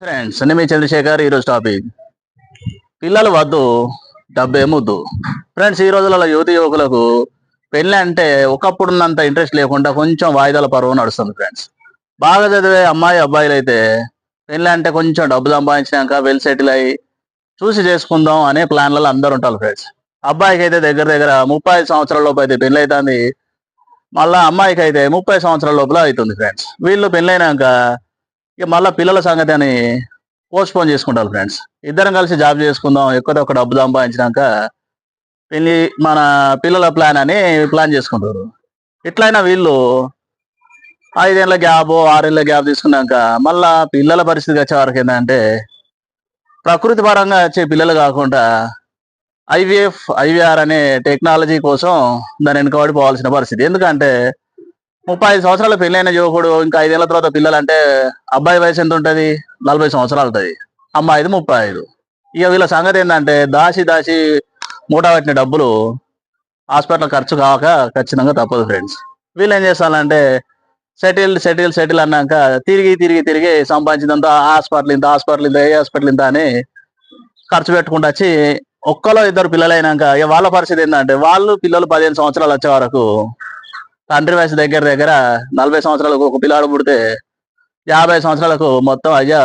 Friends నేను మీ చంద్రశేఖర్. ఈరోజు topic పిల్లలు వద్దు డబ్బు ఏమొద్దు. ఫ్రెండ్స్, ఈ రోజులలో యువకులకు పెళ్ళి అంటే ఒకప్పుడున్నంత ఇంట్రెస్ట్ లేకుండా కొంచెం వాయిదాల పరువు నడుస్తుంది. ఫ్రెండ్స్, బాగా చదివే అమ్మాయి అబ్బాయిలు అయితే పెళ్ళి అంటే కొంచెం డబ్బు సంపాదించినాక వెల్ సెటిల్ అయ్యి చూసి చేసుకుందాం అనే ప్లాన్లలో అందరు ఉంటారు. ఫ్రెండ్స్, అబ్బాయికి అయితే దగ్గర దగ్గర 35 సంవత్సరాల లోపు అయితే పెళ్ళి అవుతుంది. మళ్ళీ అమ్మాయికి అయితే 30 సంవత్సరాల లోపల అవుతుంది. ఫ్రెండ్స్, వీళ్ళు పెళ్ళైనాక ఇక మళ్ళీ పిల్లల సంగతి అని పోస్ట్ పోన్ చేసుకుంటారు. ఫ్రెండ్స్, ఇద్దరం కలిసి జాబ్ చేసుకుందాం, ఎక్కువ ఒక డబ్బు సంపాదించినాక పెళ్లి మన పిల్లల ప్లాన్ అని ప్లాన్ చేసుకుంటారు. ఇట్లయినా వీళ్ళు 5 ఏళ్ళ గ్యాప్ 6 ఏళ్ళ గ్యాప్ తీసుకున్నాక మళ్ళా పిల్లల పరిస్థితి వచ్చే వరకు ఏంటంటే ప్రకృతి పరంగా వచ్చే పిల్లలు కాకుండా ఐవీఆర్ అనే టెక్నాలజీ కోసం దాన్ని వెనుకబడి పోవాల్సిన పరిస్థితి. ఎందుకంటే 35 సంవత్సరాల పెళ్ళైన యువకుడు ఇంకా 5 ఏళ్ల తర్వాత పిల్లలు అంటే అబ్బాయి వయసు ఎంత ఉంటుంది? 40 సంవత్సరాలు ఉంటుంది. అమ్మాయిది 35. ఇక వీళ్ళ సంగతి ఏంటంటే దాచి దాచి మూట పెట్టిన డబ్బులు హాస్పిటల్ ఖర్చు కాక ఖచ్చితంగా తప్పదు. ఫ్రెండ్స్, వీళ్ళు ఏం చేస్తారంటే సెటిల్ అన్నాక తిరిగి తిరిగి తిరిగి సంపాదించినంత హాస్పిటల్ ఇంత ఏ హాస్పిటల్ ఇంత అని ఖర్చు పెట్టుకుంటూ వచ్చి ఒక్కలో ఇద్దరు పిల్లలైనాక ఇక వాళ్ళ పరిస్థితి ఏంటంటే వాళ్ళు పిల్లలు 15 సంవత్సరాలు వచ్చే వరకు తండ్రి వయసు దగ్గర దగ్గర 40 సంవత్సరాలకు ఒక పిల్లాడు పుడితే 50 సంవత్సరాలకు మొత్తం అయ్యా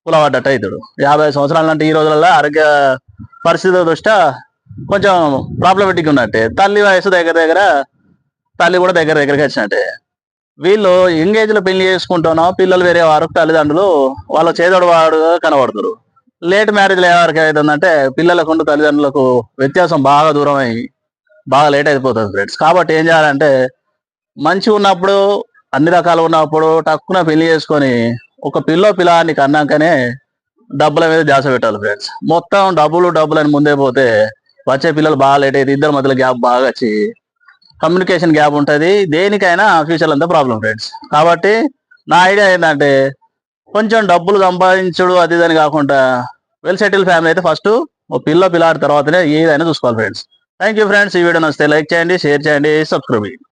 కులబడ్డట్టు అవుతాడు. 50 సంవత్సరాలు అంటే ఈ రోజులలో ఆరోగ్య పరిస్థితుల దృష్ట్యా కొంచెం ప్రాబ్లమేటిక్ ఉన్నట్టే. తల్లి వయసు దగ్గర దగ్గర తల్లి కూడా దగ్గర దగ్గరకి వచ్చినట్టే. వీళ్ళు యంగ్ లో పెళ్లి చేసుకుంటున్నా పిల్లలు వేరే వారు తల్లిదండ్రులు వాళ్ళ చేదోడు వాడుగా కనబడుతారు. లేట్ మ్యారేజ్లు ఏ వరకు అవుతుందంటే పిల్లలకు తల్లిదండ్రులకు వ్యత్యాసం బాగా దూరం అయ్యి బాగా లేట్ అయిపోతుంది. ఫ్రెండ్స్, కాబట్టి ఏం చేయాలంటే మంచి ఉన్నప్పుడు అన్ని రకాలు ఉన్నప్పుడు టక్కున పెళ్లి చేసుకొని ఒక పిల్లాన్ని కన్నాకనే డబ్బుల మీద ధ్యాస పెట్టాలి. ఫ్రెండ్స్, మొత్తం డబ్బులు అని ముందే పోతే వచ్చే పిల్లలు బాగా లేట్ అయితే ఇద్దరి మధ్యలో గ్యాప్ బాగా వచ్చి కమ్యూనికేషన్ గ్యాప్ ఉంటుంది. దేనికైనా ఫ్యూచర్ అంతా ప్రాబ్లం. ఫ్రెండ్స్, కాబట్టి నా ఐడియా ఏంటంటే కొంచెం డబ్బులు సంపాదించుడు అది ఇదని కాకుండా వెల్ సెటిల్ ఫ్యామిలీ అయితే ఫస్ట్ ఓ పిల్లాడి తర్వాతనే ఏదైనా చూసుకోవాలి. Friends, thank you friends. ఈ వీడియో నచ్చితే లైక్ చేయండి, షేర్ చేయండి, సబ్స్క్రైబ్ చేయండి.